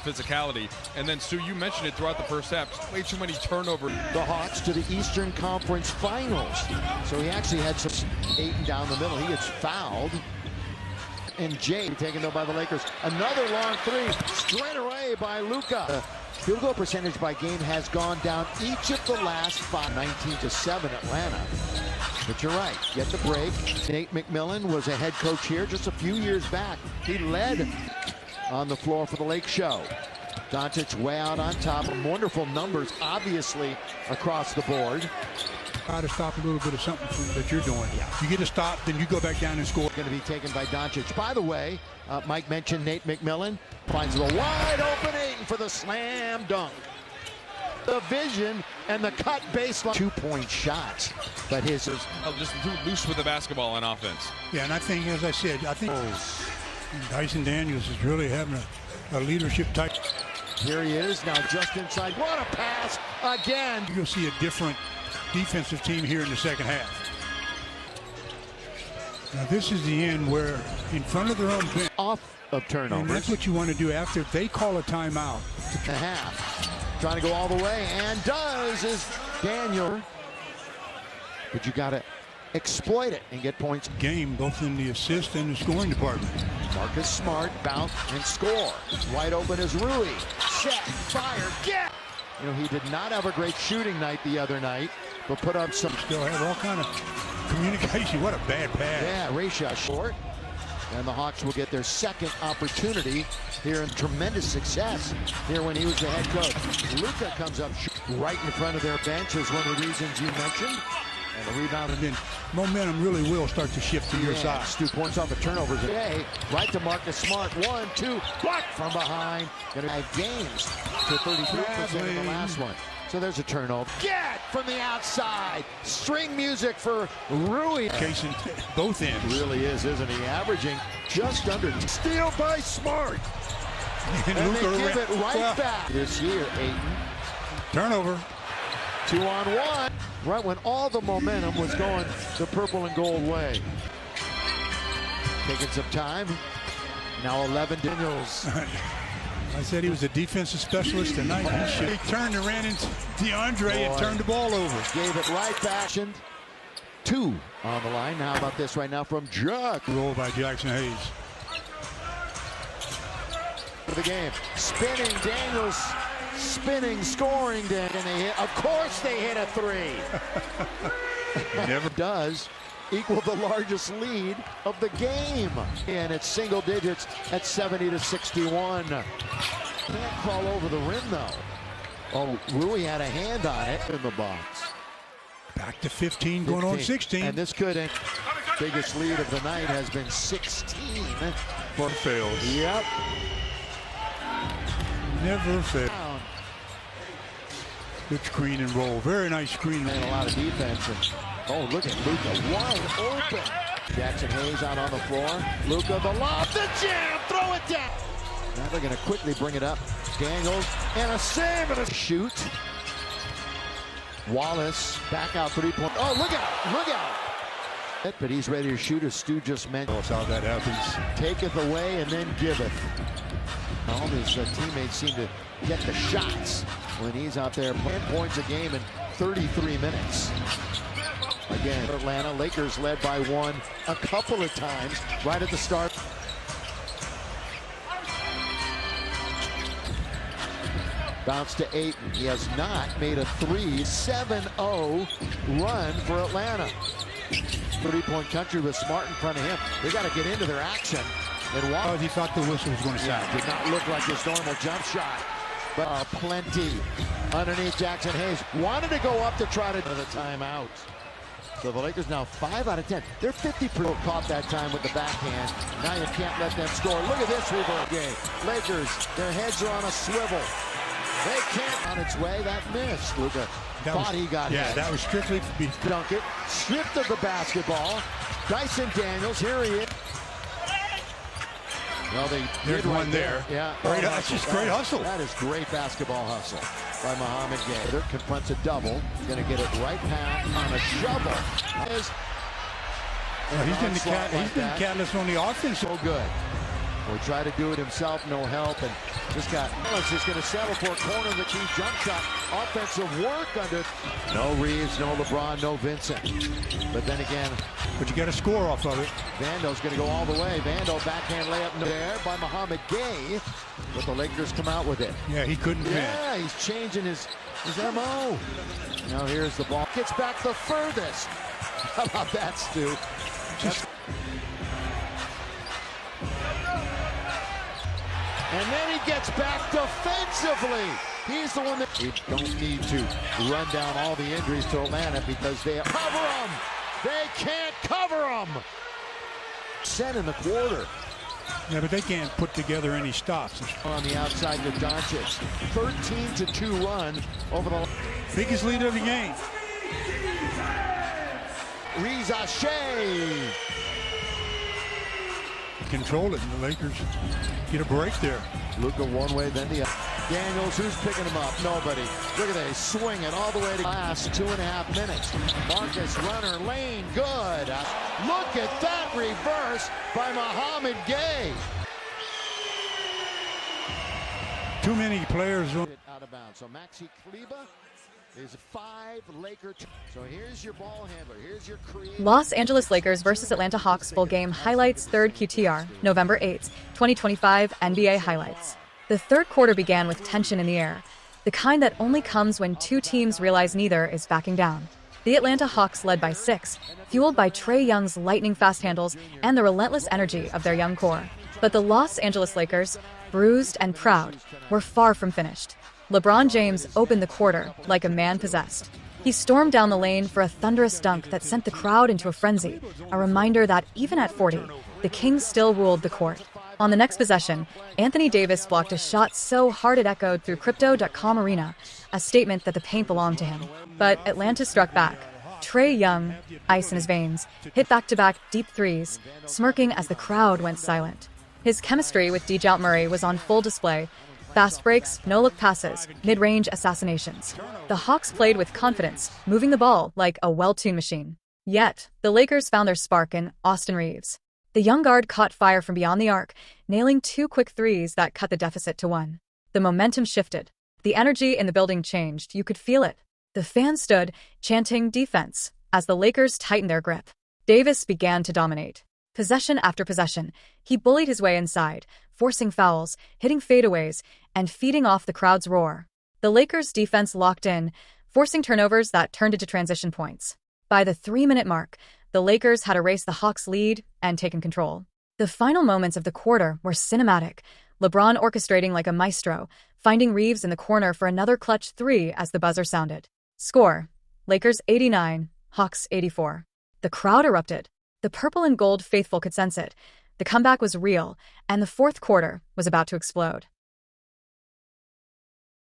physicality. And then, Stu, you mentioned it throughout the first half. Way too many turnovers. The Hawks to the Eastern Conference Finals. So he actually had some Ayton down the middle. He gets fouled. And Jay taken though by the Lakers. Another long three straight away by Luka. The field goal percentage by game has gone down each of the last 5. 19-7 Atlanta. But you're right, get the break. Nate McMillan was a head coach here just a few years back. He led on the floor for the Lake Show. Doncic way out on top. Wonderful numbers, obviously, across the board. Try to stop a little bit of something that you're doing. Yeah. You get a stop, then you go back down and score. Going to be taken by Doncic. By the way, Mike mentioned Nate McMillan. Finds the wide open Ayton for the slam dunk. The vision and the cut baseline. 2-point shots. But his is just too loose with the basketball on offense. Yeah, and I think, as I said, Dyson Daniels is really having a leadership type. Here he is now just inside. What a pass again. You'll see a different defensive team here in the second half. Now this is the end where in front of their own bench. Off of turnovers. And that's what you want to do after they call a timeout. A half. Trying to go all the way and does is Daniel. But you got to exploit it and get points. Game both in the assist and the scoring department. Marcus Smart bounce and score. Wide open is Rui. Set, fire, get! You know, he did not have a great shooting night the other night, but put up some. Still have all kind of communication. What a bad pass. Yeah, Ray shot short. And the Hawks will get their second opportunity here in tremendous success here when he was the head coach. Luka comes up right in front of their bench is one of the reasons you mentioned. And the rebound and then momentum really will start to shift to your side. Stu points off the turnovers. Hey, right to Marcus Smart. 1, 2, block from behind. Going to have gains to 33% in the last one. So there's a turnover. Get from the outside. String music for Rui. Casing both ends. Really is, isn't he? Averaging just under. Steal by Smart. And they give it right back. This year, Ayton. Turnover. 2-on-1. Right when all the momentum was going the purple and gold way. Taking some time. Now 11 Daniels. I said he was a defensive specialist tonight. He turned and ran into DeAndre and turned the ball over. Gave it right back. 2 on the line. Now how about this right now from Jug. Roll by Jackson Hayes. For the game. Spinning Daniels. Spinning, scoring, and they hit. Of course they hit a 3. Never does equal the largest lead of the game. And it's single digits at 70-61. Can't crawl over the rim though. Oh, Rui had a hand on it in the box. Back to 15, going on 16. And this could end. Biggest lead of the night has been 16 for fails. Yep. Never failed. Good screen and roll. Very nice screen. And a lot of defense. And, oh, look at Luka wide open. Jackson Hayes out on the floor. Luka the lob, the jam, throw it down. Now they're going to quickly bring it up. Daniels and a save and a shoot. Wallace back out 3-point. Oh, look out, look out. But he's ready to shoot as Stu just mentioned. That's how that happens. Taketh away and then giveth. All his teammates seem to get the shots when he's out there. 10 points a game in 33 minutes. Again, Atlanta, Lakers led by 1 a couple of times right at the start. Bounce to Ayton. He has not made a 3. 7-0 run for Atlanta. 30-point country with Smart in front of him. They got to get into their action. And he thought the whistle was going to sound. Did not look like his normal jump shot. But plenty underneath Jackson Hayes. Wanted to go up to try to the timeout. So the Lakers now 5 out of 10. They're 50% caught that time with the backhand. Now you can't let them score. Look at this reverse game. Lakers, their heads are on a swivel. They can't on its way. That missed. Luka thought he got hit. Yeah, that was strictly to be dunk it. Stripped of the basketball. Dyson Daniels, here he is. Well, there's one there. Yeah. Great, that's just great hustle. That is great basketball hustle by Mohamed Gay. Confronts a double. Going to get it right past on a shovel. He's been the catalyst on the offense. So good. Will he try to do it himself? No help. And just got Ellis is going to settle for a corner of the key jump shot. Offensive work under. No Reeves, no LeBron, no Vincent. But then again, But you got to score off of it. Vando's going to go all the way. Vando backhand layup there by Mohamed Gay. But the Lakers come out with it. Yeah, he couldn't win. Yeah, he's changing his MO. Now here's the ball. Gets back the furthest. How about that, Stu? And then he gets back defensively. He's the one that we don't need to run down all the injuries to Atlanta because they cover them. They can't cover them. Set in the quarter. Yeah, but they can't put together any stops. On the outside to Doncic. 13-2 run over the Biggest lead of the game. Reza Shea. Control it, and the Lakers get a break there. Luka one way, then the other. Daniels, who's picking him up? Nobody. Look at that, he's swinging all the way to the last 2.5 minutes. Marcus runner, lane, good. Look at that reverse by Mohamed Gay. Too many players. Out of bounds. So Maxi Kleber is 5 Laker. So here's your ball handler. Here's your creator. Los Angeles Lakers versus Atlanta Hawks full game highlights 3rd QTR, November 8th, 2025 NBA highlights. The third quarter began with tension in the air, the kind that only comes when two teams realize neither is backing down. The Atlanta Hawks led by 6, fueled by Trae Young's lightning-fast handles and the relentless energy of their young core. But the Los Angeles Lakers, bruised and proud, were far from finished. LeBron James opened the quarter like a man possessed. He stormed down the lane for a thunderous dunk that sent the crowd into a frenzy, a reminder that even at 40, the Kings still ruled the court. On the next possession, Anthony Davis blocked a shot so hard it echoed through Crypto.com Arena, a statement that the paint belonged to him. But Atlanta struck back. Trae Young, ice in his veins, hit back-to-back deep threes, smirking as the crowd went silent. His chemistry with Dejounte Murray was on full display. Fast breaks, no-look passes, mid-range assassinations. The Hawks played with confidence, moving the ball like a well-tuned machine. Yet, the Lakers found their spark in Austin Reeves. The young guard caught fire from beyond the arc, nailing 2 quick threes that cut the deficit to 1. The momentum shifted. The energy in the building changed. You could feel it. The fans stood, chanting defense, as the Lakers tightened their grip. Davis began to dominate. Possession after possession, he bullied his way inside, forcing fouls, hitting fadeaways, and feeding off the crowd's roar. The Lakers' defense locked in, forcing turnovers that turned into transition points. By the 3-minute mark, the Lakers had erased the Hawks' lead and taken control. The final moments of the quarter were cinematic, LeBron orchestrating like a maestro, finding Reeves in the corner for another clutch 3 as the buzzer sounded. Score: Lakers 89, Hawks 84. The crowd erupted. The purple and gold faithful could sense it. The comeback was real, and the fourth quarter was about to explode.